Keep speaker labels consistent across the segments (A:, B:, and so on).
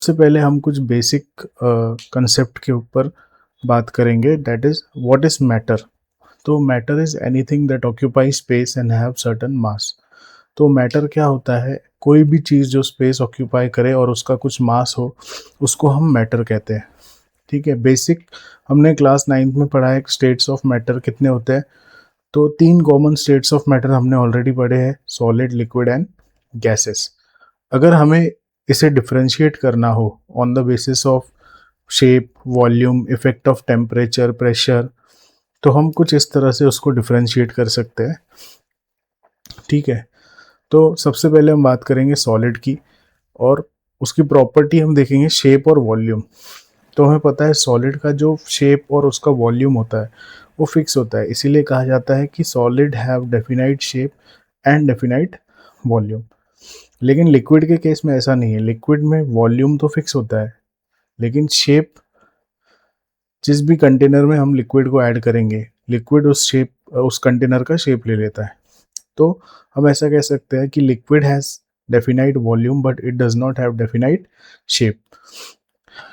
A: सबसे पहले हम कुछ बेसिक कंसेप्ट के ऊपर बात करेंगे, that is what is matter. तो matter is anything that occupy space and have certain mass. तो मैटर क्या होता है? कोई भी चीज़ जो स्पेस ऑक्यूपाई करे और उसका कुछ मास हो, उसको हम मैटर कहते हैं। ठीक है, बेसिक हमने क्लास 9th में पढ़ा है स्टेट्स ऑफ मैटर कितने होते हैं। तो 3 कॉमन स्टेट्स ऑफ मैटर हमने ऑलरेडी पढ़े हैं, सॉलिड, लिक्विड एंड गैसेस। अगर हमें इसे डिफरेंशिएट करना हो on the basis of shape, volume, effect of temperature, pressure, तो हम कुछ इस तरह से उसको डिफरेंशिएट कर सकते हैं। ठीक है, तो सबसे पहले हम बात करेंगे सॉलिड की, और उसकी प्रॉपर्टी हम देखेंगे शेप और वॉल्यूम। तो हमें पता है सॉलिड का जो शेप और उसका वॉल्यूम होता है वो फिक्स होता है, इसीलिए कहा जाता है कि solid have definite shape and definite volume. लेकिन लिक्विड के केस में ऐसा नहीं है। लिक्विड में वॉल्यूम तो फिक्स होता है, लेकिन शेप, जिस भी कंटेनर में हम लिक्विड को ऐड करेंगे, लिक्विड उस कंटेनर का शेप ले लेता है। तो हम ऐसा कह सकते हैं कि liquid has definite volume but it does not have definite shape.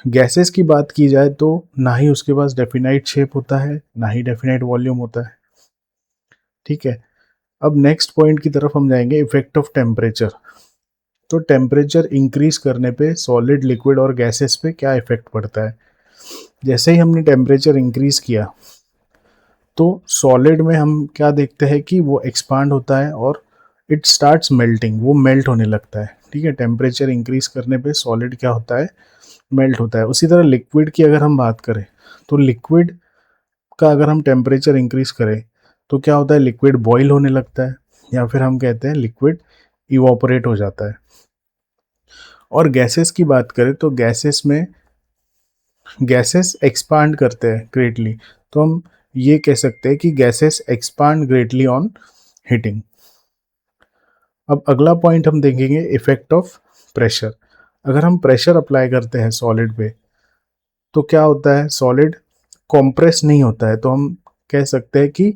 A: Gases की बात की जाए तो ना ही उसके पास डेफिनाइट शेप होता है, ना ही डेफिनाइट वॉल्यूम होता है। ठीक है, अब नेक्स्ट पॉइंट की तरफ हम जाएंगे, इफेक्ट ऑफ टेम्परेचर। तो टेम्परेचर इंक्रीज करने पे सॉलिड, लिक्विड और गैसेस पे क्या इफेक्ट पड़ता है? जैसे ही हमने टेम्परेचर इंक्रीज किया तो सॉलिड में हम क्या देखते हैं कि वो एक्सपांड होता है और इट स्टार्ट्स मेल्टिंग, वो मेल्ट होने लगता है। ठीक है, टेम्परेचर इंक्रीज करने पे सॉलिड क्या होता है? मेल्ट होता है। उसी तरह लिक्विड की अगर हम बात करें तो लिक्विड का अगर हम टेम्परेचर इंक्रीज करें तो क्या होता है? लिक्विड बॉईल होने लगता है, या फिर हम कहते हैं लिक्विड इवोपरेट हो जाता है। और गैसेस की बात करें तो गैसेस एक्सपांड करते हैं ग्रेटली। तो हम ये कह सकते हैं कि gases expand greatly on heating. अब अगला पॉइंट हम देखेंगे, इफेक्ट ऑफ प्रेशर। अगर हम प्रेशर अप्लाई करते हैं सॉलिड पे तो क्या होता है? सॉलिड कॉम्प्रेस नहीं होता है। तो हम कह सकते हैं कि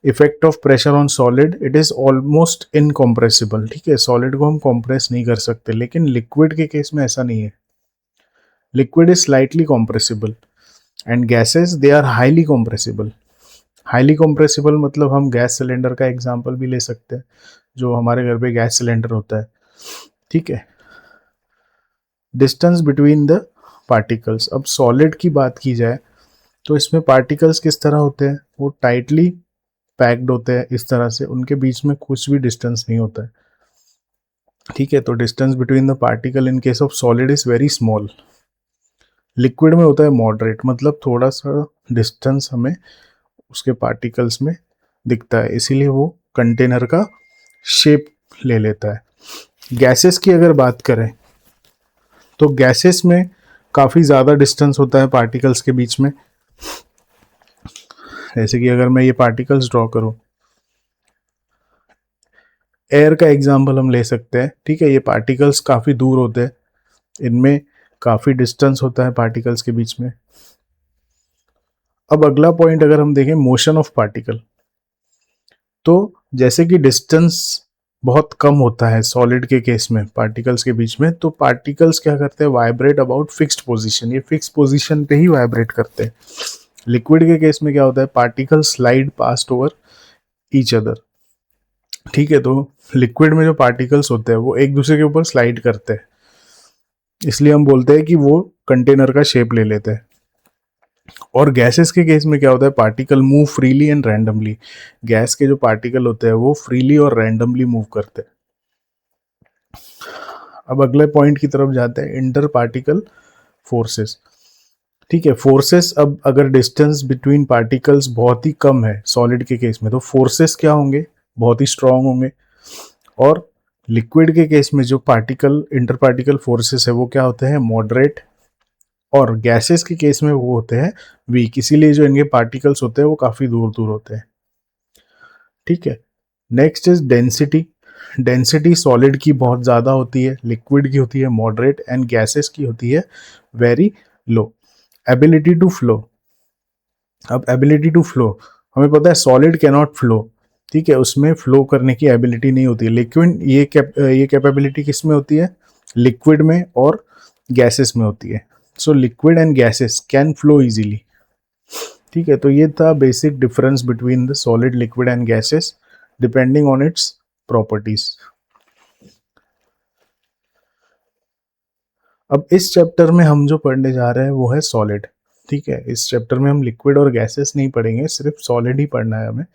A: effect of pressure on solid, it is almost incompressible. ठीक है, सॉलिड को हम कॉम्प्रेस नहीं कर सकते, लेकिन लिक्विड के केस में ऐसा नहीं है। Liquid is slightly compressible and gases they are highly compressible. Highly compressible मतलब हम गैस सिलेंडर का एग्जांपल भी ले सकते हैं, जो हमारे घर पे गैस सिलेंडर होता है। ठीक है, डिस्टेंस बिटवीन द पार्टिकल्स। अब सॉलिड की बात की जाए तो इसमें पार्टिकल्स किस तरह होते हैं? वो टाइटली पैक्ड होते हैं, इस तरह से उनके बीच में कुछ भी डिस्टेंस नहीं होता है। ठीक है, तो distance between the particle in case of solid is very small. Liquid में होता है मॉडरेट, मतलब थोड़ा सा डिस्टेंस हमें उसके पार्टिकल्स में दिखता है, इसीलिए वो कंटेनर का शेप ले लेता है। गैसेस की अगर बात करें तो गैसेस में काफ़ी ज़्यादा डिस्टेंस होता है पार्टिकल्स के बीच में। जैसे कि अगर मैं ये पार्टिकल्स ड्रॉ करूं, एयर का एग्जांपल हम ले सकते हैं। ठीक है, ये पार्टिकल्स काफ़ी दूर होते हैं, इनमें काफ़ी डिस्टेंस होता है पार्टिकल्स के बीच में। अब अगला पॉइंट अगर हम देखें, मोशन ऑफ पार्टिकल। तो जैसे कि डिस्टेंस बहुत कम होता है सॉलिड के केस में पार्टिकल्स के बीच में, तो पार्टिकल्स क्या करते हैं? वाइब्रेट अबाउट फिक्स्ड पोजीशन, ये फिक्स पोजीशन पे ही वाइब्रेट करते हैं। लिक्विड के केस में क्या होता है? Particles slide past over each other. ठीक है, तो लिक्विड में जो पार्टिकल्स होते हैं वो एक दूसरे के ऊपर स्लाइड करते हैं, इसलिए हम बोलते हैं कि वो कंटेनर का शेप ले लेते हैं। और गैसेस के केस में क्या होता है? Particle move freely and randomly. Gas के जो पार्टिकल होते हैं वो फ्रीली और रैंडमली मूव करते हैं। अब अगले पॉइंट की तरफ जाते हैं, इंटर पार्टिकल फोर्सेस। ठीक है, फोर्सेस, अब अगर डिस्टेंस बिटवीन पार्टिकल्स बहुत ही कम है सॉलिड के केस में तो फोर्सेस क्या होंगे? बहुत ही स्ट्रांग होंगे। और लिक्विड के केस में जो पार्टिकल इंटर पार्टिकल फोर्सेस है वो क्या होते हैं? मॉडरेट। और गैसेस के केस में वो होते हैं वीक, इसीलिए जो इनके पार्टिकल्स होते हैं वो काफ़ी दूर दूर होते हैं। ठीक है, next is density. Density solid की बहुत ज़्यादा होती है, लिक्विड की होती है मॉडरेट, एंड गैसेस की होती है very low. Ability to flow. अब एबिलिटी टू फ्लो, हमें पता है सॉलिड कैन नॉट फ्लो। ठीक है, उसमें फ्लो करने की एबिलिटी नहीं होती है। लिक्विड ये कैपेबिलिटी किस में होती है? लिक्विड में और गैसेस में होती है। So liquid and gases can flow easily. ठीक है, तो ये था basic difference between the solid, liquid and gases depending on its properties. अब इस चैप्टर में हम जो पढ़ने जा रहे हैं वो है सॉलिड। ठीक है, इस चैप्टर में हम लिक्विड और गैसेस नहीं पढ़ेंगे, सिर्फ सॉलिड ही पढ़ना है हमें।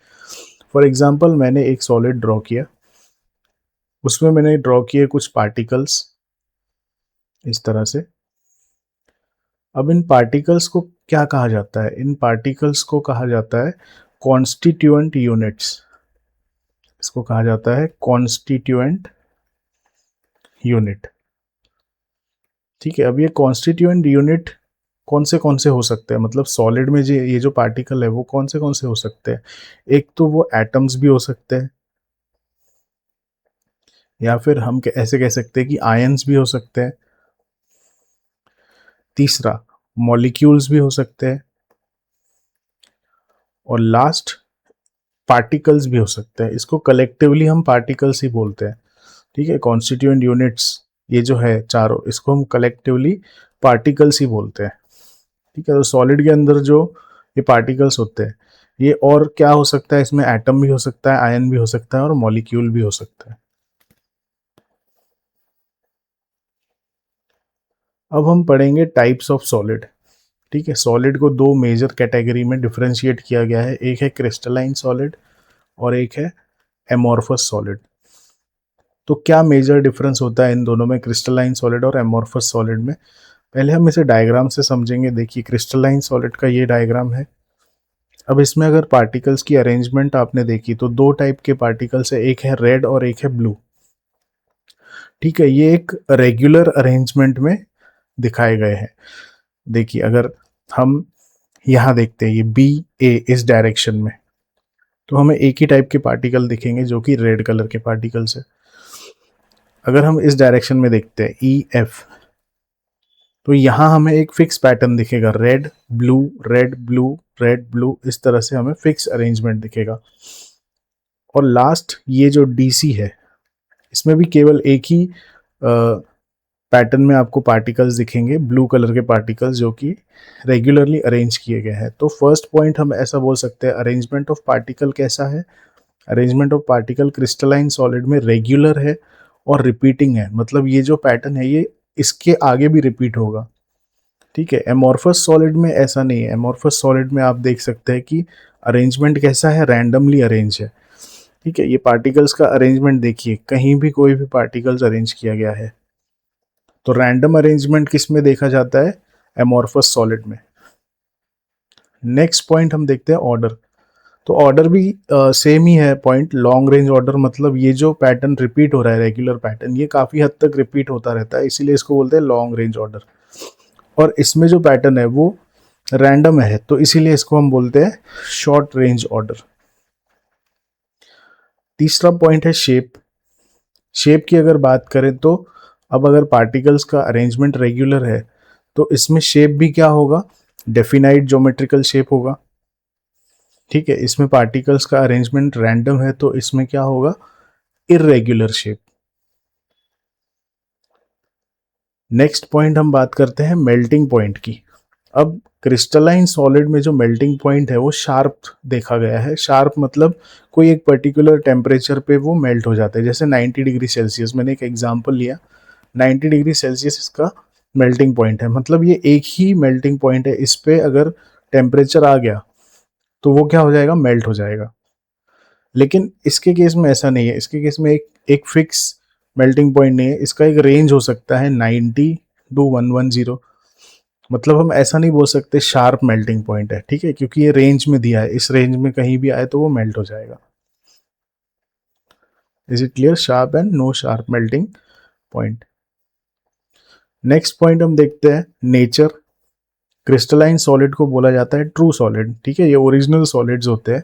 A: फॉर एग्जाम्पल मैंने एक सॉलिड ड्रॉ किया, उसमें मैंने ड्रॉ किए कुछ पार्टिकल्स इस तरह से। अब इन पार्टिकल्स को क्या कहा जाता है? इन पार्टिकल्स को कहा जाता है कॉन्स्टिट्यूएंट यूनिट्स। इसको कहा जाता है कॉन्स्टिट्यूएंट यूनिट। ठीक है, अब ये कॉन्स्टिट्यूएंट यूनिट कौन से हो सकते हैं, मतलब सॉलिड में जो ये जो पार्टिकल है वो कौन से हो सकते हैं? एक तो वो एटम्स भी हो सकते हैं, या फिर हम ऐसे कह सकते हैं कि आयंस भी हो सकते हैं। तीसरा, मॉलिक्यूल्स भी हो सकते हैं। और लास्ट, पार्टिकल्स भी हो सकते हैं। इसको कलेक्टिवली हम पार्टिकल्स ही बोलते हैं। ठीक है, कॉन्स्टिट्यूएंट यूनिट्स ये जो है चारों, इसको हम कलेक्टिवली पार्टिकल्स ही बोलते हैं। ठीक है, तो सॉलिड के अंदर जो ये पार्टिकल्स होते हैं, ये और क्या हो सकता है? इसमें एटम भी हो सकता है, आयन भी हो सकता है और मॉलिक्यूल भी हो सकता है। अब हम पढ़ेंगे टाइप्स ऑफ सॉलिड। ठीक है, सॉलिड को दो मेजर कैटेगरी में डिफरेंशिएट किया गया है, एक है क्रिस्टलाइन सॉलिड और एक है एमॉर्फस सॉलिड। तो क्या मेजर डिफरेंस होता है इन दोनों में, क्रिस्टलाइन सॉलिड और एमॉर्फस सॉलिड में? पहले हम इसे डायग्राम से समझेंगे। देखिए, क्रिस्टलाइन सॉलिड का ये डायग्राम है। अब इसमें अगर पार्टिकल्स की अरेंजमेंट आपने देखी तो दो टाइप के पार्टिकल्स है, एक है रेड और एक है ब्लू। ठीक है, ये एक रेगुलर अरेंजमेंट में दिखाए गए हैं। देखिए, अगर हम यहाँ देखते हैं ये बी ए इस डायरेक्शन में, तो हमें एक ही टाइप के पार्टिकल दिखेंगे जो कि रेड कलर के पार्टिकल्स है। अगर हम इस डायरेक्शन में देखते हैं ई एफ, तो यहाँ हमें एक फिक्स पैटर्न दिखेगा, red blue red blue red blue, इस तरह से हमें फिक्स अरेंजमेंट दिखेगा। और लास्ट ये जो डीसी है, इसमें भी केवल एक ही पैटर्न में आपको पार्टिकल्स दिखेंगे, ब्लू कलर के पार्टिकल्स जो कि रेगुलरली अरेंज किए गए हैं। तो फर्स्ट पॉइंट हम ऐसा बोल सकते हैं, अरेंजमेंट ऑफ पार्टिकल कैसा है? Arrangement of particle crystalline solid में रेगुलर है और रिपीटिंग है, मतलब ये जो पैटर्न है ये इसके आगे भी रिपीट होगा। ठीक है, एमॉर्फस सॉलिड में ऐसा नहीं है। एमॉर्फस सॉलिड में आप देख सकते हैं कि अरेंजमेंट कैसा है, रैंडमली अरेंज है। ठीक है, ये पार्टिकल्स का अरेंजमेंट देखिए, कहीं भी कोई भी पार्टिकल्स अरेंज किया गया है। तो रैंडम अरेंजमेंट किस में देखा जाता है? एमॉर्फस सॉलिड में। नेक्स्ट पॉइंट हम देखते हैं ऑर्डर। तो ऑर्डर भी सेम ही है पॉइंट, लॉन्ग रेंज ऑर्डर, मतलब ये जो पैटर्न रिपीट हो रहा है, रेगुलर पैटर्न, ये काफ़ी हद तक रिपीट होता रहता है, इसीलिए इसको बोलते हैं लॉन्ग रेंज ऑर्डर। और इसमें जो पैटर्न है वो रैंडम है, तो इसीलिए इसको हम बोलते हैं शॉर्ट रेंज ऑर्डर। तीसरा पॉइंट है शेप। शेप की अगर बात करें तो अब अगर पार्टिकल्स का अरेंजमेंट रेगुलर है तो इसमें शेप भी क्या होगा? डेफिनाइट ज्योमेट्रिकल शेप होगा। ठीक है, इसमें पार्टिकल्स का अरेंजमेंट रैंडम है तो इसमें क्या होगा? Irregular shape. नेक्स्ट पॉइंट हम बात करते हैं मेल्टिंग पॉइंट की। अब क्रिस्टलाइन सॉलिड में जो मेल्टिंग पॉइंट है वो शार्प देखा गया है। शार्प मतलब कोई एक पर्टिकुलर टेम्परेचर पे वो मेल्ट हो जाता है, जैसे 90 डिग्री सेल्सियस, मैंने एक एग्जांपल लिया, 90 डिग्री सेल्सियस इसका मेल्टिंग पॉइंट है। मतलब ये एक ही मेल्टिंग पॉइंट है, इस पे अगर टेम्परेचर आ गया तो वो क्या हो जाएगा? मेल्ट हो जाएगा। लेकिन इसके केस में ऐसा नहीं है, इसके केस में एक एक फिक्स मेल्टिंग पॉइंट नहीं है, इसका एक रेंज हो सकता है 90 टू 110। मतलब हम ऐसा नहीं बोल सकते शार्प मेल्टिंग पॉइंट है, ठीक है, क्योंकि ये रेंज में दिया है, इस रेंज में कहीं भी आए तो वो मेल्ट हो जाएगा। Is it clear? Sharp and no sharp melting point. Next point हम देखते हैं नेचर। क्रिस्टलाइन सॉलिड को बोला जाता है ट्रू सॉलिड। ठीक है, ये ओरिजिनल सॉलिड्स होते हैं।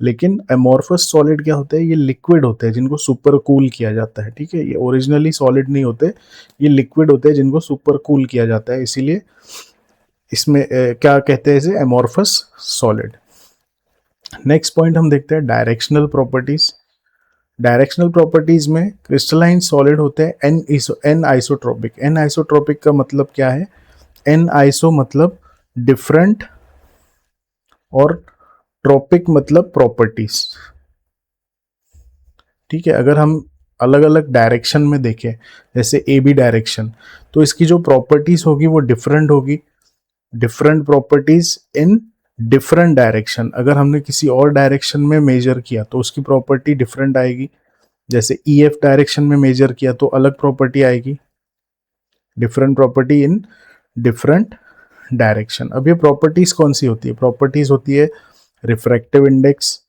A: लेकिन एमॉर्फस सॉलिड क्या होते हैं? ये लिक्विड होते हैं जिनको सुपर कूल किया जाता है। ठीक है, ये ओरिजिनली सॉलिड नहीं होते, ये लिक्विड होते हैं जिनको सुपर कूल किया जाता है, इसीलिए इसमें क्या कहते हैं इसे? Amorphous solid. नेक्स्ट पॉइंट हम देखते हैं डायरेक्शनल प्रॉपर्टीज। डायरेक्शनल प्रॉपर्टीज में क्रिस्टलाइन सॉलिड होते हैं एन आइसोट्रोपिक। एन आइसोट्रोपिक का मतलब क्या है? एन आइसो मतलब डिफरेंट और ट्रोपिक मतलब प्रॉपर्टीज। ठीक है, अगर हम अलग अलग डायरेक्शन में देखें, जैसे ए बी डायरेक्शन, तो इसकी जो प्रॉपर्टीज होगी वो डिफरेंट होगी, different properties in different direction. अगर हमने किसी और डायरेक्शन में मेजर किया तो उसकी प्रॉपर्टी डिफरेंट आएगी। जैसे ई एफ डायरेक्शन में मेजर किया तो अलग प्रॉपर्टी आएगी, different property in different direction. अब ये प्रॉपर्टीज कौन सी होती है? प्रॉपर्टीज होती है रिफ्रैक्टिव इंडेक्स,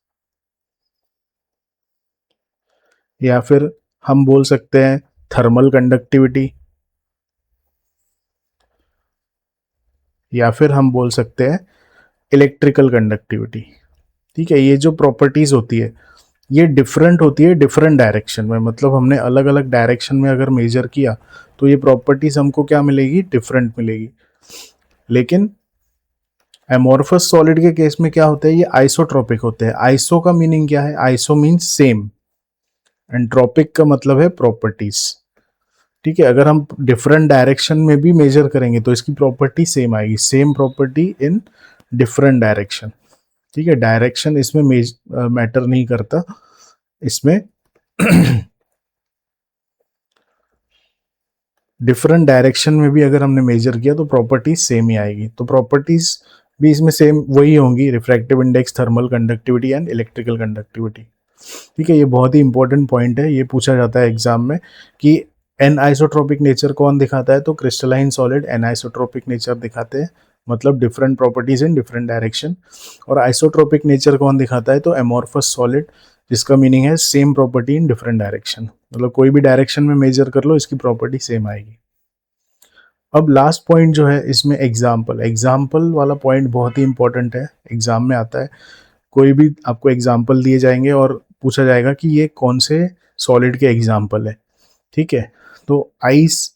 A: या फिर हम बोल सकते हैं थर्मल कंडक्टिविटी, या फिर हम बोल सकते हैं इलेक्ट्रिकल कंडक्टिविटी। ठीक है, ये जो प्रॉपर्टीज होती है ये डिफरेंट होती है डिफरेंट डायरेक्शन में, मतलब हमने अलग अलग डायरेक्शन में अगर मेजर किया तो ये प्रॉपर्टीज हमको क्या मिलेगी? डिफरेंट मिलेगी। लेकिन एमोर्फस सॉलिड के केस में क्या होता है? ये आइसोट्रोपिक होते हैं। आइसो का मीनिंग क्या है? Iso means same, and trophic का मतलब है प्रॉपर्टीज। ठीक है, अगर हम डिफरेंट डायरेक्शन में भी मेजर करेंगे तो इसकी प्रॉपर्टी सेम आएगी, same property in different direction. ठीक है, डायरेक्शन इसमें मैटर नहीं करता इसमें। डिफरेंट डायरेक्शन में भी अगर हमने मेजर किया तो प्रॉपर्टीज सेम ही आएगी। तो प्रॉपर्टीज भी इसमें सेम वही होंगी, refractive index, thermal conductivity and electrical conductivity. ठीक है, ये बहुत ही इंपॉर्टेंट पॉइंट है, ये पूछा जाता है एग्जाम में कि एन आइसोट्रोपिक नेचर कौन दिखाता है? तो crystalline solid an isotropic nature दिखाते हैं, मतलब different properties in different direction. और आइसोट्रोपिक नेचर कौन दिखाता है? तो एमोर्फस सॉलिड, जिसका मीनिंग है same property in different direction, मतलब कोई भी डायरेक्शन में मेजर कर लो इसकी प्रॉपर्टी सेम आएगी। अब लास्ट पॉइंट जो है इसमें एग्जाम्पल, एग्जाम्पल वाला पॉइंट बहुत ही इंपॉर्टेंट है, एग्जाम में आता है। कोई भी आपको एग्जाम्पल दिए जाएंगे और पूछा जाएगा कि ये कौन से सॉलिड के एग्जाम्पल है। ठीक है, तो आइस,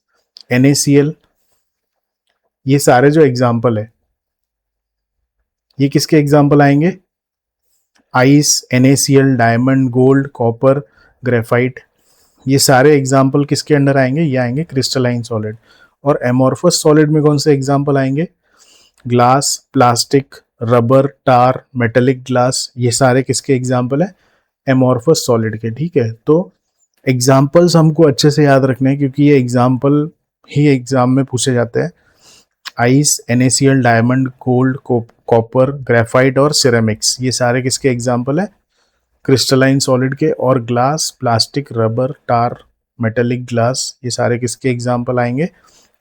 A: NaCl, ये सारे जो एग्जाम्पल है ये किसके एग्जाम्पल आएंगे? Ice, NaCl, diamond, gold, copper, graphite, ये सारे एग्जाम्पल किसके अंडर आएंगे? ये आएंगे क्रिस्टलाइन सॉलिड। और एमोर्फस सॉलिड में कौन से एग्जाम्पल आएंगे? ग्लास, प्लास्टिक, रबर, टार, मेटेलिक ग्लास, ये सारे किसके एग्जाम्पल है? एमोर्फस सॉलिड के। ठीक है, तो एग्जाम्पल्स हमको अच्छे से याद रखने हैं क्योंकि ये एग्जाम्पल ही एग्जाम में पूछे जाते हैं। Ice, NaCl, diamond, gold, copper, graphite और सिरेमिक्स, ये सारे किसके एग्जाम्पल है? क्रिस्टलाइन सॉलिड के। और ग्लास, प्लास्टिक, रबर, टार, मेटेलिक ग्लास, ये सारे किसके एग्जाम्पल आएंगे?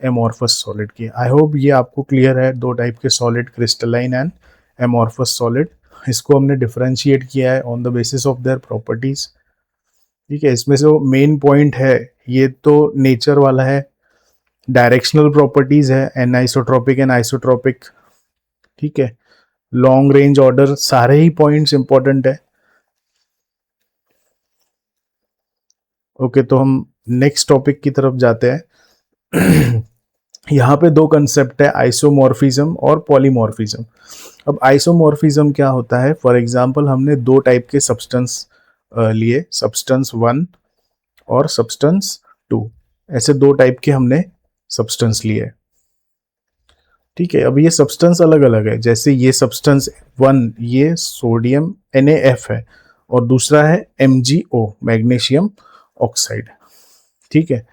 A: एमोर्फस सॉलिड के। आई होप ये आपको क्लियर है, दो टाइप के solid, crystalline and amorphous solid. इसको हमने डिफरेंशिएट किया है on the basis of their properties. ठीक है, इसमें जो मेन पॉइंट है ये तो नेचर वाला है, डायरेक्शनल प्रॉपर्टीज है, एनाइसोट्रोपिक एंड आइसोट्रोपिक। ठीक है, लॉन्ग रेंज ऑर्डर, सारे ही पॉइंट्स इंपॉर्टेंट है। ओके, तो हम नेक्स्ट टॉपिक की तरफ जाते हैं। यहाँ पे दो कंसेप्ट है, आइसोमॉर्फिज्म और पॉलीमॉर्फिज्म। अब आइसोमॉर्फिज्म क्या होता है? फॉर एग्जांपल हमने दो टाइप के सब्सटेंस लिए, सब्सटेंस 1 और सब्सटेंस 2, ऐसे दो टाइप के हमने सब्सटेंस लिए। ठीक है, अब ये सब्सटेंस अलग अलग है, जैसे ये सब्सटेंस 1 ये सोडियम NaF है और दूसरा है MgO, मैग्नीशियम ऑक्साइड। ठीक है,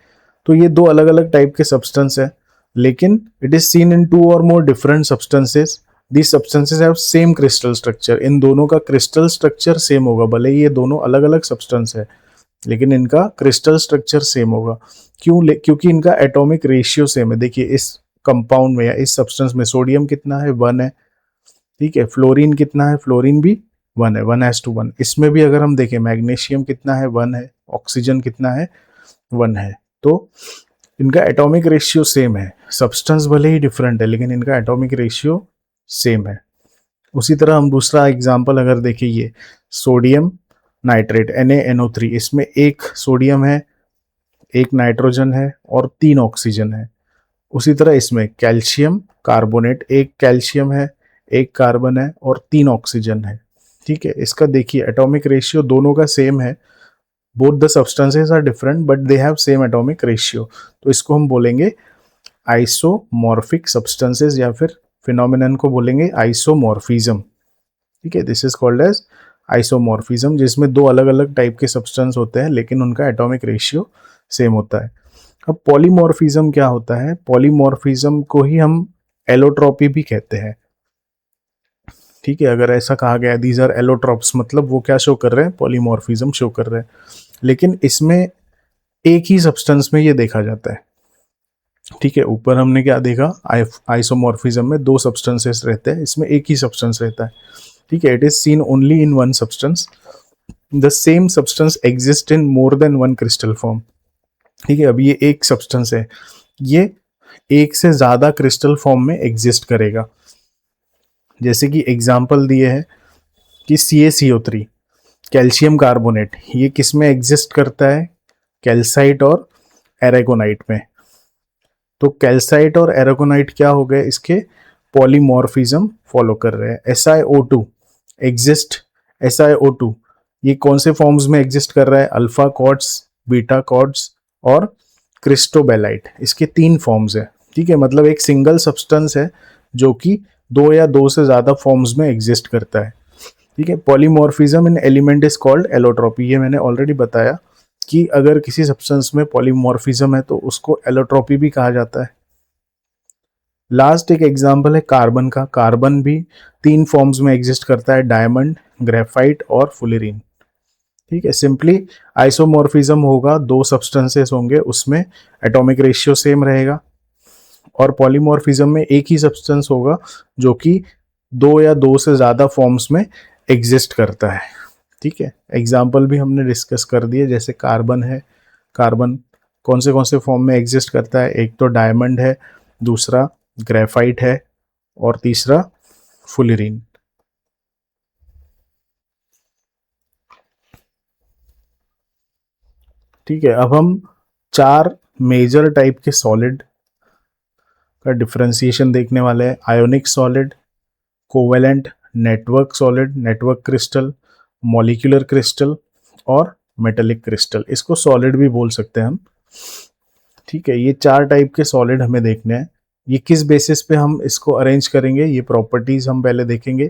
A: तो ये दो अलग अलग टाइप के सब्सटेंस है, लेकिन it is seen in two और more different substances. These substances have same crystal structure, इन दोनों का क्रिस्टल स्ट्रक्चर सेम होगा, भले ही ये दोनों अलग अलग सब्सटेंस है लेकिन इनका क्रिस्टल स्ट्रक्चर सेम होगा। क्योंकि इनका एटॉमिक रेशियो सेम है। देखिए इस कंपाउंड में या इस सब्सटेंस में सोडियम कितना है? 1 है। ठीक है, फ्लोरीन कितना है? फ्लोरीन भी 1 है, 1:1। इसमें भी अगर हम देखें मैग्नीशियम कितना है? 1 है। ऑक्सीजन कितना है? 1 है। तो इनका एटॉमिक रेशियो सेम है, सब्सटेंस भले ही डिफरेंट है लेकिन इनका एटॉमिक रेशियो सेम है। उसी तरह हम दूसरा एग्जांपल अगर देखें, ये सोडियम नाइट्रेट NaNO3, इसमें एक सोडियम है, एक नाइट्रोजन है और 3 ऑक्सीजन है। उसी तरह इसमें कैल्शियम कार्बोनेट, एक कैल्शियम है, एक कार्बन है और 3 ऑक्सीजन है। ठीक है, इसका देखिए एटॉमिक रेशियो दोनों का सेम है, both the substances are different but they have same atomic ratio, तो इसको हम बोलेंगे आइसोमॉर्फिक सब्सटेंसेस या फिर फिनोमिनन को बोलेंगे आइसोमॉर्फिज्म। ठीक है, this is called as isomorphism, जिसमें दो अलग अलग टाइप के सब्सटेंस होते हैं लेकिन उनका एटॉमिक रेशियो सेम होता है। अब पॉलीमॉर्फिज्म क्या होता है? पॉलीमॉर्फिज्म को ही हम एलोट्रॉपी भी कहते हैं। ठीक है, अगर ऐसा कहा गया दीज आर एलोट्रॉप्स, मतलब वो क्या शो कर रहे हैं? पॉलीमॉर्फिज्म शो कर रहे हैं। लेकिन इसमें एक ही सब्सटेंस में ये देखा जाता है। ठीक है, ऊपर हमने क्या देखा? आइसोमॉर्फिज्म में दो सब्सटेंसेस रहते हैं, इसमें एक ही सब्सटेंस रहता है। ठीक है, it is seen only in one substance. The same substance exist in more than one crystal form. ठीक है, अब ये एक सब्सटेंस है, ये एक से ज्यादा क्रिस्टल फॉर्म में एग्जिस्ट करेगा। जैसे कि एग्जाम्पल दिए है कि CaCO3 कैल्शियम कार्बोनेट, ये किस में एग्जिस्ट करता है? कैल्साइट और एरेगोनाइट में। तो कैल्साइट और एरेगोनाइट क्या हो गए? इसके पॉलीमॉर्फिज्म फॉलो कर रहे हैं। SiO2 एग्जिस्ट, SiO2 ये कौन से फॉर्म्स में एग्जिस्ट कर रहा है? अल्फा कॉर्ड्स, बीटा कॉर्ड्स और क्रिस्टोबेलाइट, इसके 3 फॉर्म्स है। ठीक है, मतलब एक सिंगल सब्सटेंस है जो कि दो या दो से ज्यादा फॉर्म्स में एग्जिस्ट करता है। ठीक है, polymorphism in element is called allotropy, ये मैंने ऑलरेडी बताया कि अगर किसी सब्सटेंस में पॉलीमॉर्फिज्म है तो उसको एलोट्रॉपी भी कहा जाता है। लास्ट एक एग्जांपल है कार्बन का। कार्बन भी 3 फॉर्म्स में एग्जिस्ट करता है, डायमंड, ग्रेफाइट और फुलेरिन। ठीक है, सिंपली आइसोमॉर्फिज्म होगा, दो सब्सटेंसेस होंगे, उसमें एटॉमिक रेशियो सेम रहेगा। और पॉलीमॉर्फिज्म में एक ही सब्सटेंस होगा जो कि दो या दो से ज्यादा फॉर्म्स में एग्जिस्ट करता है। ठीक है, एग्जाम्पल भी हमने डिस्कस कर दिए, जैसे कार्बन है, कार्बन कौन से फॉर्म में एग्जिस्ट करता है? एक तो डायमंड है, दूसरा ग्रेफाइट है और तीसरा फुलेरिन। ठीक है, अब हम 4 मेजर टाइप के सॉलिड का डिफरेंशिएशन देखने वाले हैं। Ionic solid, covalent, network solid, network crystal, molecular crystal और मेटेलिक क्रिस्टल। इसको सॉलिड भी बोल सकते हैं हम। ठीक है, ये 4 टाइप के सॉलिड हमें देखने हैं। ये किस बेसिस पे हम इसको अरेंज करेंगे, ये प्रॉपर्टीज हम पहले देखेंगे।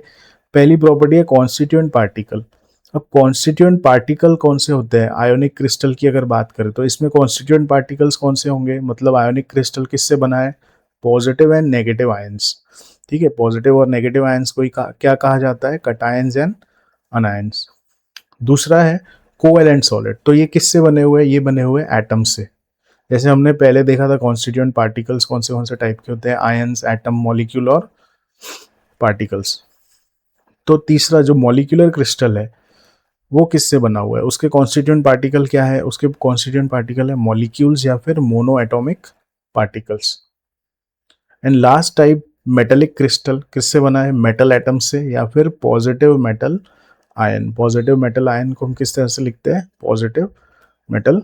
A: पहली प्रॉपर्टी है कॉन्स्टिट्यूएंट पार्टिकल। अब कॉन्स्टिट्यूएंट पार्टिकल कौन से होते हैं? आयोनिक क्रिस्टल की अगर बात करें तो इसमें कॉन्स्टिट्यूएंट पार्टिकल्स कौन से होंगे? मतलब आयोनिक क्रिस्टल किससे बना है? Positive and negative ions. ठीक है, पॉजिटिव और नेगेटिव आयंस को क्या कहा जाता है? Cations and anions. दूसरा है कोवेलेंट सॉलिड, तो ये किससे बने हुए हैं? ये बने हुए एटम से। जैसे हमने पहले देखा था कॉन्स्टिट्यूएंट पार्टिकल्स कौन से टाइप के होते हैं? आयंस, एटम, मॉलिक्यूल और पार्टिकल्स। तो तीसरा जो मॉलिक्यूलर क्रिस्टल है वो किससे बना हुआ है? उसके कॉन्स्टिट्यूएंट पार्टिकल क्या है? उसके कॉन्स्टिट्यूएंट पार्टिकल है मॉलिक्यूल्स या फिर mono atomic particles. And last type metallic crystal किससे बना है? मेटल एटम से या फिर positive metal ion. Positive metal ion को हम किस तरह से लिखते हैं? Positive metal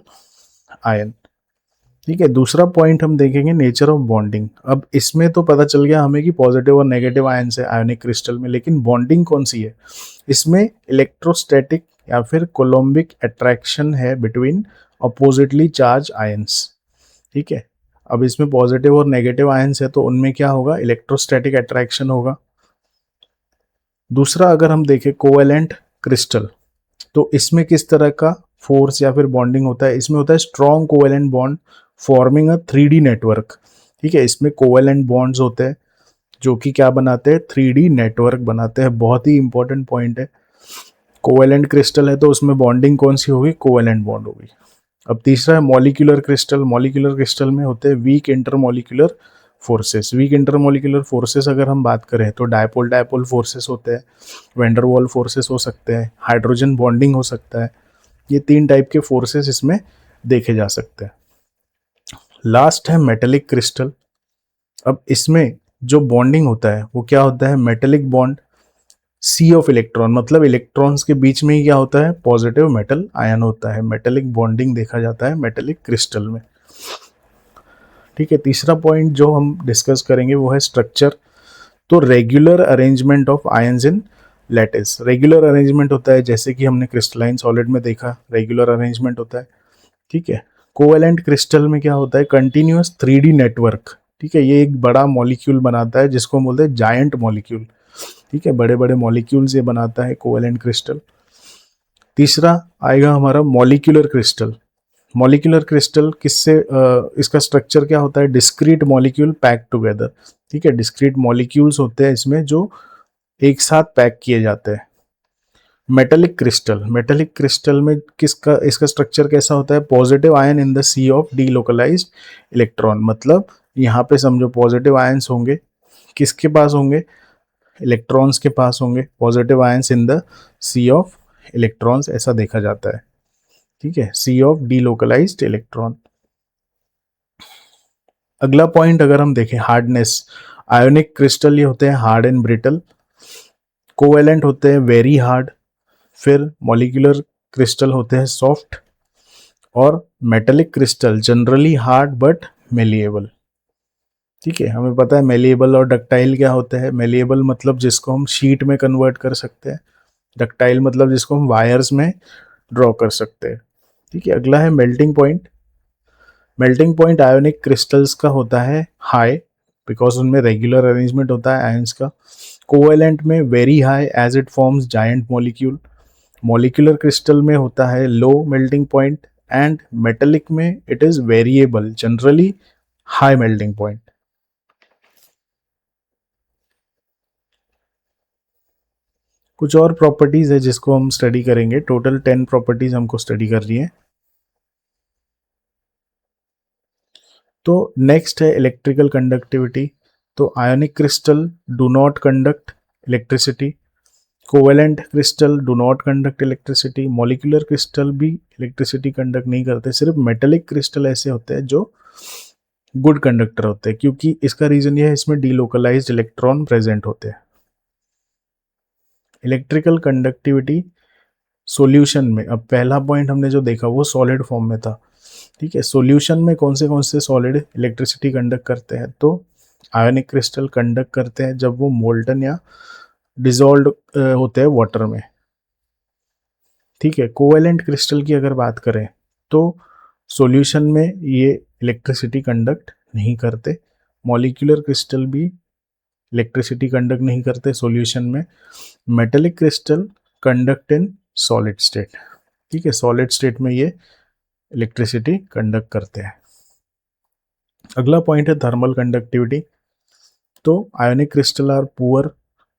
A: ion. ठीक है, दूसरा पॉइंट हम देखेंगे नेचर ऑफ बॉन्डिंग। अब इसमें तो पता चल गया हमें कि पॉजिटिव और नेगेटिव आयन है आयोनिक क्रिस्टल में, लेकिन बॉन्डिंग कौन सी है? इसमें इलेक्ट्रोस्टैटिक या फिर कोलम्बिक अट्रैक्शन है बिटवीन अपोजिटली चार्ज आयंस। ठीक है, अब इसमें पॉजिटिव और नेगेटिव आयंस है तो उनमें क्या होगा? इलेक्ट्रोस्टैटिक अट्रैक्शन होगा। दूसरा अगर हम देखें कोवेलेंट क्रिस्टल, तो इसमें किस तरह का फोर्स या फिर बॉन्डिंग होता है? इसमें होता है strong covalent bond forming a 3D network. ठीक है, इसमें कोवेलेंट बॉन्ड्स होते हैं जो कि क्या बनाते हैं? 3D नेटवर्क बनाते हैं। बहुत ही इंपॉर्टेंट पॉइंट है। कोवेलेंट क्रिस्टल है तो उसमें बॉन्डिंग कौन सी होगी? कोवेलेंट बॉन्ड होगी। अब तीसरा है मॉलिक्यूलर क्रिस्टल। मॉलिक्यूलर क्रिस्टल में होते हैं weak intermolecular forces. Weak intermolecular forces अगर हम बात करें तो डायपोल डायपोल फोर्सेस होते हैं, वेंडरवॉल फोर्सेस हो सकते हैं, हाइड्रोजन बॉन्डिंग हो सकता है। ये 3 टाइप के फोर्सेस इसमें देखे जा सकते हैं। लास्ट है मेटेलिक क्रिस्टल। अब इसमें जो बॉन्डिंग होता है वो क्या होता है? Metallic bond, sea of electron, मतलब इलेक्ट्रॉन्स के बीच में ही क्या होता है? पॉजिटिव मेटल आयन होता है। मेटेलिक बॉन्डिंग देखा जाता है मेटेलिक क्रिस्टल में। ठीक है, तीसरा पॉइंट जो हम डिस्कस करेंगे वो है स्ट्रक्चर। तो regular arrangement of ions in lattice. Regular arrangement होता है, जैसे कि हमने क्रिस्टलाइन सॉलिड में देखा रेगुलर अरेंजमेंट होता है, ठीक है। कोवेलेंट क्रिस्टल में क्या होता है, कंटिन्यूअस 3D नेटवर्क, ठीक है। ये एक बड़ा मॉलिक्यूल बनाता है जिसको हम बोलते हैं जायंट मॉलिक्यूल, ठीक है। बड़े बड़े मॉलिक्यूल्स ये बनाता है कोवेलेंट क्रिस्टल। तीसरा आएगा हमारा मॉलिक्यूलर क्रिस्टल। मॉलिक्यूलर क्रिस्टल किससे इसका स्ट्रक्चर क्या होता है, डिस्क्रीट मॉलिक्यूल पैक टुगेदर, ठीक है। डिस्क्रीट मॉलिक्यूल्स होते हैं इसमें जो एक साथ पैक किए जाते हैं। मेटेलिक क्रिस्टल, मेटेलिक क्रिस्टल में किसका इसका स्ट्रक्चर कैसा होता है, positive ion in the sea of delocalized electron, मतलब यहाँ पे समझो पॉजिटिव आयंस होंगे, किसके पास होंगे, इलेक्ट्रॉन्स के पास होंगे, positive ions in the sea of electrons, ऐसा देखा जाता है, ठीक है, सी ऑफ डीलोकलाइज्ड इलेक्ट्रॉन। अगला पॉइंट अगर हम देखें, हार्डनेस, आयोनिक क्रिस्टल ये होते हैं हार्ड एंड ब्रिटल, कोवेलेंट होते हैं वेरी हार्ड, फिर मॉलिक्यूलर क्रिस्टल होते हैं सॉफ्ट, और metallic crystal generally hard but malleable, ठीक है। हमें पता है मेलिएबल और डक्टाइल क्या होते हैं। मेलिएबल मतलब जिसको हम शीट में कन्वर्ट कर सकते हैं, डक्टाइल मतलब जिसको हम वायर्स में ड्रॉ कर सकते हैं, ठीक है। अगला है melting point. Melting point ionic crystals का होता है हाई, बिकॉज उनमें रेगुलर अरेंजमेंट होता है आयंस का। कोवेलेंट में very high as it forms giant molecule. Molecular crystal में होता है low melting point, and metallic में it is variable, generally high melting point. कुछ और प्रॉपर्टीज है जिसको हम स्टडी करेंगे, टोटल 10 प्रॉपर्टीज हमको स्टडी कर रही है। तो नेक्स्ट है इलेक्ट्रिकल कंडक्टिविटी। तो ionic crystal do not conduct electricity, covalent crystal do not conduct electricity, molecular crystal भी इलेक्ट्रिसिटी कंडक्ट नहीं करते। सिर्फ मेटेलिक क्रिस्टल ऐसे होते हैं जो गुड कंडक्टर होते हैं, क्योंकि इसका रीजन ये है इसमें डीलोकलाइज्ड इलेक्ट्रॉन प्रेजेंट होते हैं। इलेक्ट्रिकल कंडक्टिविटी सॉल्यूशन में, अब पहला पॉइंट हमने जो देखा वो सॉलिड फॉर्म में था, ठीक है। सॉल्यूशन में कौन से सॉलिड इलेक्ट्रिसिटी कंडक्ट करते हैं, तो आयोनिक क्रिस्टल कंडक्ट करते हैं जब वो मोल्टन या डिजॉल्व होते हैं वाटर में, ठीक है। कोवेलेंट क्रिस्टल की अगर बात करें तो सॉल्यूशन में ये इलेक्ट्रिसिटी कंडक्ट नहीं करते। मॉलिक्यूलर क्रिस्टल भी इलेक्ट्रिसिटी कंडक्ट नहीं करते सॉल्यूशन में। Metallic crystal conduct in solid state, ठीक है। सॉलिड स्टेट में ये इलेक्ट्रिसिटी कंडक्ट करते हैं। अगला पॉइंट है थर्मल कंडक्टिविटी। तो ionic crystal are poor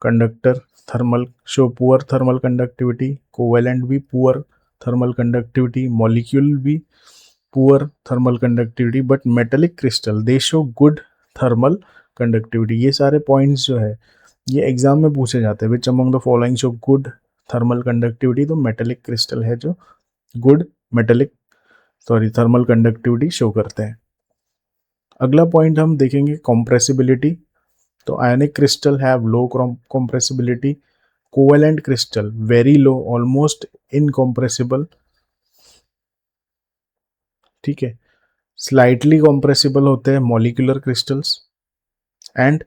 A: conductor, thermal show poor thermal conductivity, covalent भी पुअर थर्मल कंडक्टिविटी, मॉलिक्यूल भी poor thermal conductivity, but metallic crystal they show good thermal conductivity. ये सारे points जो है ये एग्जाम में पूछे जाते हैं, which among the following show good thermal conductivity, तो मेटेलिक क्रिस्टल है जो गुड थर्मल कंडक्टिविटी शो करते हैं। अगला पॉइंट हम देखेंगे कॉम्प्रेसिबिलिटी। तो ionic crystal have low compressibility, covalent crystal very low, almost incompressible, ठीक है। स्लाइटली कॉम्प्रेसिबल होते हैं molecular crystals, and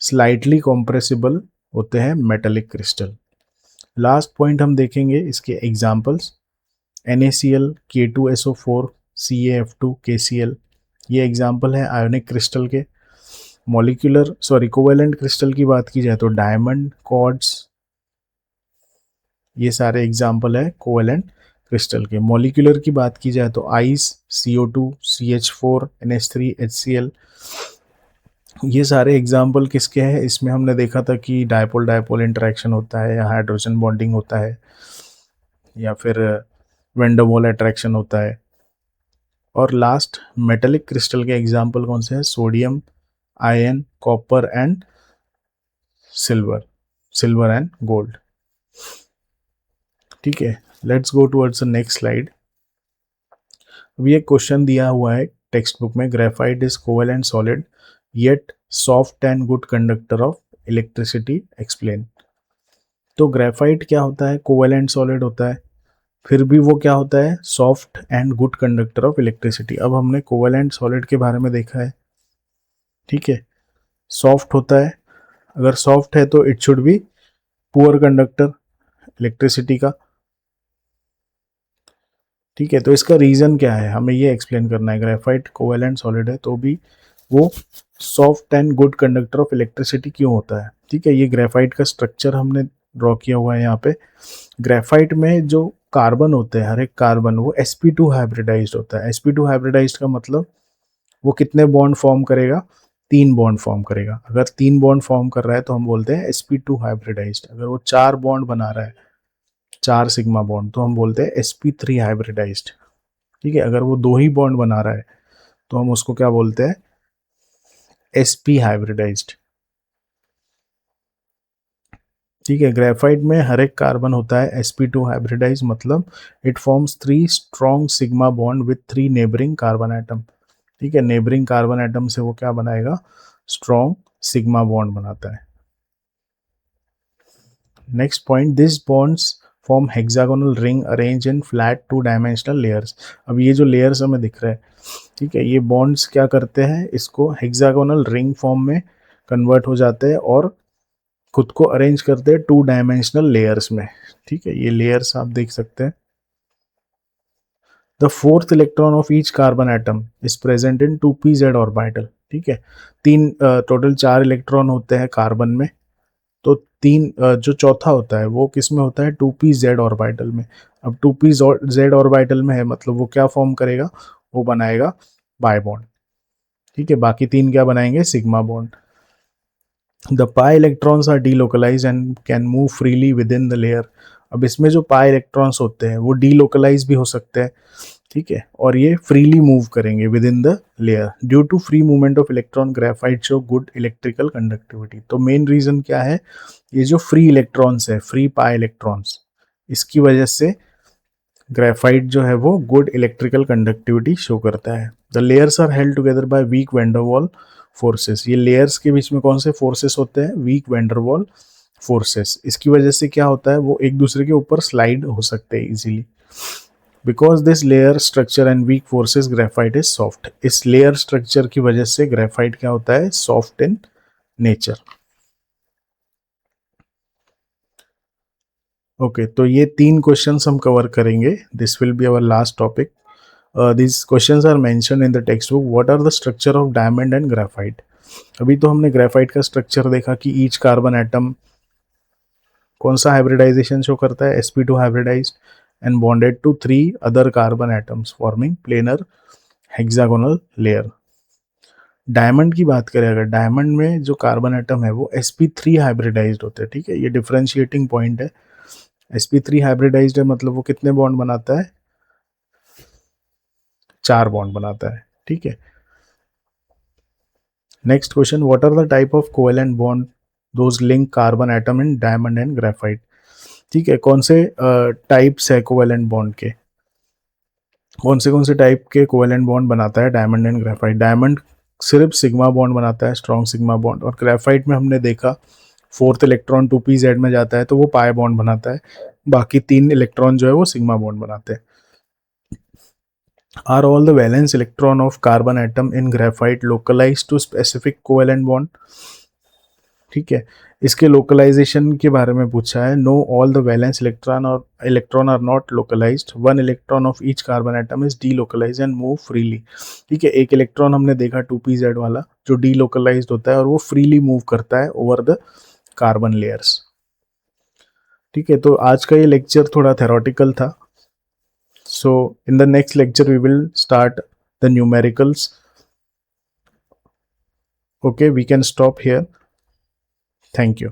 A: slightly compressible होते हैं मेटेलिक क्रिस्टल। लास्ट पॉइंट हम देखेंगे इसके examples, NaCl, K2SO4, CaF2, KCl, ये एग्जाम्पल है आयोनिक क्रिस्टल के। कोवेलेंट क्रिस्टल की बात की जाए तो डायमंड, क्वार्ट्ज, ये सारे एग्जाम्पल है कोवेलेंट क्रिस्टल के। मॉलिक्यूलर की बात की जाए तो ice, CO2, CH4, NH3, HCl, ये सारे एग्जाम्पल किसके हैं, इसमें हमने देखा था कि डायपोल डायपोल इंटरेक्शन होता है या हाइड्रोजन बॉन्डिंग होता है या फिर वेंडरवॉल अट्रैक्शन होता है। और लास्ट मेटेलिक क्रिस्टल के एग्जाम्पल कौन से हैं, sodium, iron, copper and silver and gold, ठीक है। Let's go towards the next slide. अभी एक क्वेश्चन दिया हुआ है टेक्स्ट बुक में, graphite is covalent solid yet soft and good conductor of electricity, explain. तो ग्रेफाइट क्या होता है, कोवेलेंट सॉलिड होता है, फिर भी वो क्या होता है, soft and good conductor of electricity. अब हमने कोवेलेंट सॉलिड के बारे में देखा है, ठीक है। सॉफ्ट होता है, अगर सॉफ्ट है तो it should be poor conductor electricity का। ठीक है, तो इसका रीज़न क्या है हमें ये एक्सप्लेन करना है। ग्रेफाइट कोवेलेंट सॉलिड है तो भी वो soft and good conductor of electricity क्यों होता है। ठीक है, ये ग्रेफाइट का स्ट्रक्चर हमने ड्रॉ किया हुआ है यहाँ पे। ग्रेफाइट में जो कार्बन होते हैं, हर एक कार्बन वो sp2 हाइब्रिडाइज्ड होता है। sp2 हाइब्रिडाइज्ड का मतलब वो कितने बॉन्ड फॉर्म करेगा, 3 बॉन्ड फॉर्म करेगा। अगर 3 बॉन्ड फॉर्म कर रहा है तो हम बोलते हैं sp2 हाइब्रिडाइज्ड। अगर वो 4 बॉन्ड बना रहा है, 4 सिग्मा बॉन्ड, तो हम बोलते हैं sp3 हाइब्रिडाइज्ड। ठीक है, अगर वो 2 ही बॉन्ड बना रहा है तो हम उसको क्या बोलते हैं, sp हाइब्रिडाइज्ड। ठीक है, ग्रेफाइट में हर एक कार्बन होता है sp2 हाइब्रिडाइज, मतलब it forms 3 strong sigma bond with 3 neighbouring carbon atom. ठीक है, नेबरिंग कार्बन एटम से वो क्या बनाएगा, स्ट्रॉन्ग सिग्मा बॉन्ड बनाता है। Next point, this bonds form hexagonal ring arrange in flat 2 dimensional layers. अब ये जो लेयर्स हमें दिख रहे हैं, ठीक है, ये बॉन्ड्स क्या करते हैं, इसको हेक्सागोनल रिंग फॉर्म में कन्वर्ट हो जाते हैं और खुद को अरेंज करते हैं 2 डायमेंशनल लेयर्स में। ठीक है, ये लेयर्स आप देख सकते हैं। The fourth electron of each carbon atom is present in 2p z orbital. ठीक है, तीन टोटल 4 इलेक्ट्रॉन होते हैं कार्बन में, तो जो चौथा होता है वो किस में होता है, 2p z ऑर्बिटल में। अब 2p z ऑर्बिटल में है मतलब वो क्या फॉर्म करेगा, वो बनाएगा बाय बॉन्ड। ठीक है, बाकी 3 क्या बनाएंगे, sigma bond. The pi electrons are delocalize and can move freely within the layer. अब इसमें जो पाई इलेक्ट्रॉन्स होते हैं वो डीलोकलाइज भी हो सकते हैं। ठीक है, और ये फ्रीली मूव करेंगे within the layer. Due to free movement of electron graphite show good electrical conductivity. तो मेन रीजन क्या है, ये जो फ्री इलेक्ट्रॉन्स है, फ्री पाई इलेक्ट्रॉन्स, इसकी वजह से ग्रेफाइट जो है वो गुड इलेक्ट्रिकल कंडक्टिविटी शो करता है। The layers are held together by weak van der Waals forces. ये लेयर्स के बीच में कौन से फोर्सेस होते हैं, वीक वैंडरवॉल फोर्सेस। इसकी वजह से क्या होता है, वो एक दूसरे के ऊपर स्लाइड हो सकते हैं easily. Because this layer structure and weak forces graphite is soft. इस लेयर स्ट्रक्चर की वजह से ग्रेफाइट क्या होता है, सॉफ्ट इन नेचर। ओके, तो ये 3 क्वेश्चंस हम कवर करेंगे। This will be our last topic. these questions are mentioned in the textbook. What are the structure of diamond and graphite? अभी तो हमने ग्रेफाइट का स्ट्रक्चर देखा कि ईच कार्बन एटम कौन सा हाइब्रिडाइजेशन शो करता है, sp2 hybridized and bonded to 3 other carbon atoms forming planar hexagonal layer. Diamond की बात करें, अगर डायमंड में जो कार्बन एटम है वो sp3 हाइब्रिडाइज्ड होते हैं। ठीक है, ये डिफरेंशिएटिंग पॉइंट है। sp3 हाइब्रिडाइज्ड है मतलब वो कितने बॉन्ड बनाता है, 4 बॉन्ड बनाता है। ठीक है, next question, what are the type of covalent bond those link carbon atom in diamond and graphite. ठीक है, कौन से टाइप्स है कोवेलेंट बॉन्ड के, कौन से टाइप के कोवेलेंट बॉन्ड बनाता है डायमंड एंड ग्रेफाइट। डायमंड सिर्फ सिग्मा बॉन्ड बनाता है, स्ट्रॉन्ग सिग्मा बॉन्ड, और ग्रेफाइट में हमने देखा फोर्थ इलेक्ट्रॉन 2p z में जाता है तो वो पाई बॉन्ड बनाता है, बाकी 3 इलेक्ट्रॉन जो है वो सिग्मा बॉन्ड बनाते हैं। Are all the valence electron of carbon atom in graphite localized to specific covalent bond? ठीक है, इसके लोकलाइजेशन के बारे में पूछा है। No, all the valence electron are not localized. 1 electron of each carbon atom is delocalized and move freely. ठीक है, एक इलेक्ट्रॉन हमने देखा 2p z वाला जो डीलोकलाइज्ड होता है और वो फ्रीली मूव करता है ओवर द कार्बन लेयर्स। ठीक है, तो आज का ये लेक्चर थोड़ा थेरोटिकल था। So in the next lecture we will start the numericals. Okay, we can stop here. Thank you.